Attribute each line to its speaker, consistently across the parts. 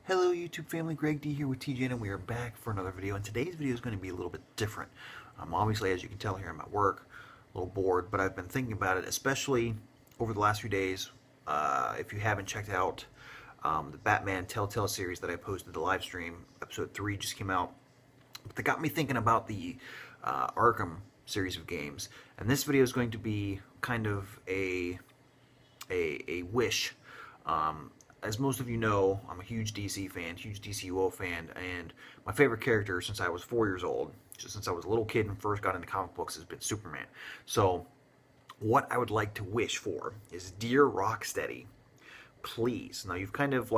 Speaker 1: Hello YouTube family, Greg D here with TJ, and we are back for another video. And today's video is going to be a little bit different. Obviously, as you can tell here, I'm at work, a little bored, but I've been thinking about it, especially over the last few days. If you haven't checked out the Batman Telltale series that I posted, the live stream, episode 3 just came out. That got me thinking about the Arkham series of games. And this video is going to be kind of a wish. As most of you know, I'm a huge DC fan, huge DCUO fan, and my favorite character since I was 4 years old, just since I was a little kid and first got into comic books, has been Superman. So what I would like to wish for is, dear Rocksteady, please. Now you've kind of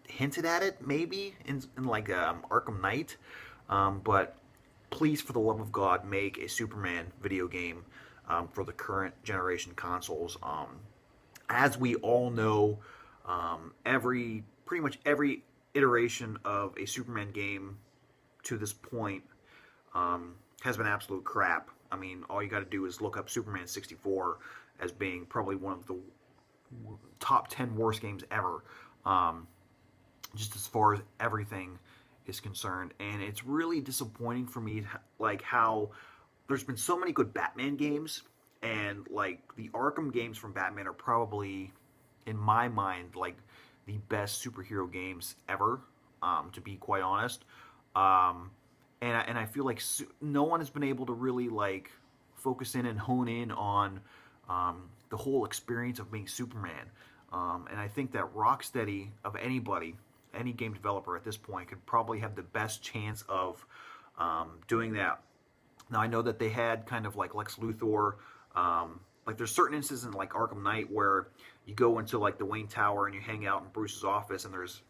Speaker 1: hinted at it maybe in Arkham Knight, but please, for the love of God, make a Superman video game for the current generation consoles. As we all know, pretty much every iteration of a Superman game to this point has been absolute crap. I mean, all you got to do is look up Superman 64 as being probably one of the top 10 worst games ever, just as far as everything is concerned. And it's really disappointing for me, like, how there's been so many good Batman games. And, like, the Arkham games from Batman are probably, in my mind, like, the best superhero games ever, to be quite honest. And I feel like no one has been able to really, like, focus in and hone in on the whole experience of being Superman. And I think that Rocksteady, of anybody, any game developer at this point, could probably have the best chance of doing that. Now, I know that they had kind of like Lex Luthor. Like, there's certain instances in like Arkham Knight where you go into like the Wayne Tower and you hang out in Bruce's office, and there's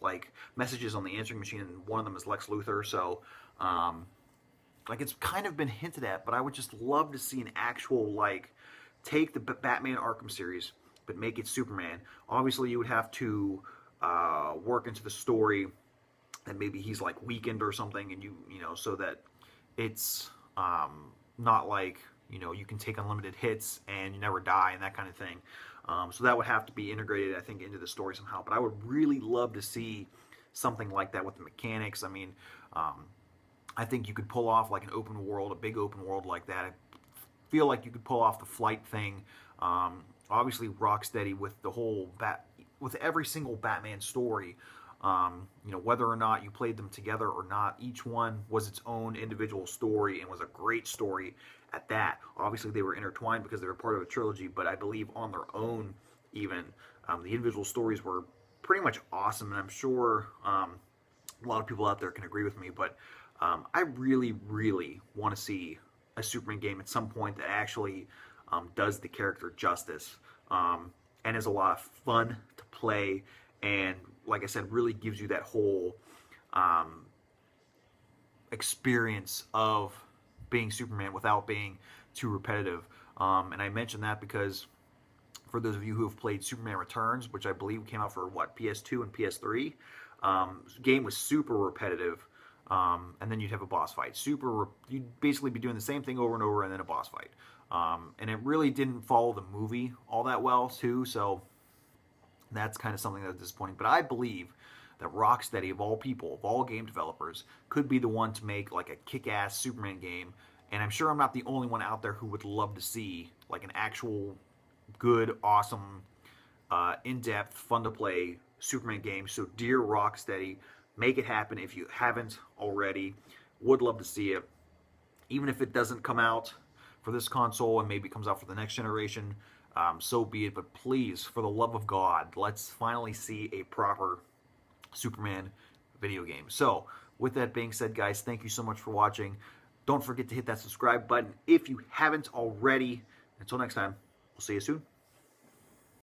Speaker 1: like messages on the answering machine, and one of them is Lex Luthor. So like, it's kind of been hinted at, but I would just love to see an actual, like, take the Batman Arkham series but make it Superman. Obviously, you would have to work into the story that maybe he's like weakened or something, and you know, so that it's not like, you know, you can take unlimited hits and you never die and that kind of thing. So that would have to be integrated, I think, into the story somehow. But I would really love to see something like that with the mechanics. I mean, I think you could pull off like an open world, a big open world like that. I feel like you could pull off the flight thing. Obviously, Rocksteady with the whole with every single Batman story, you know, whether or not you played them together or not, each one was its own individual story and was a great story at that. Obviously, they were intertwined because they were part of a trilogy, but I believe on their own, even, the individual stories were pretty much awesome, and I'm sure a lot of people out there can agree with me, but I really, really want to see a Superman game at some point that actually does the character justice, and is a lot of fun to play, and, like I said, really gives you that whole experience of being Superman without being too repetitive. And I mention that because for those of you who have played Superman Returns, which I believe came out for what, PS2 and PS3, the game was super repetitive, and then you'd have a boss fight. You'd basically be doing the same thing over and over, and then a boss fight. And it really didn't follow the movie all that well too, so that's kind of something that's disappointing. But I believe that Rocksteady, of all people, of all game developers, could be the one to make like a kick-ass Superman game. And I'm sure I'm not the only one out there who would love to see like an actual good, awesome, in-depth, fun-to-play Superman game. So, dear Rocksteady, make it happen if you haven't already. Would love to see it. Even if it doesn't come out for this console and maybe comes out for the next generation, so be it. But please, for the love of God, let's finally see a proper Superman video game. So, with that being said, guys, thank you so much for watching. Don't forget to hit that subscribe button if you haven't already. Until next time, we'll see you soon.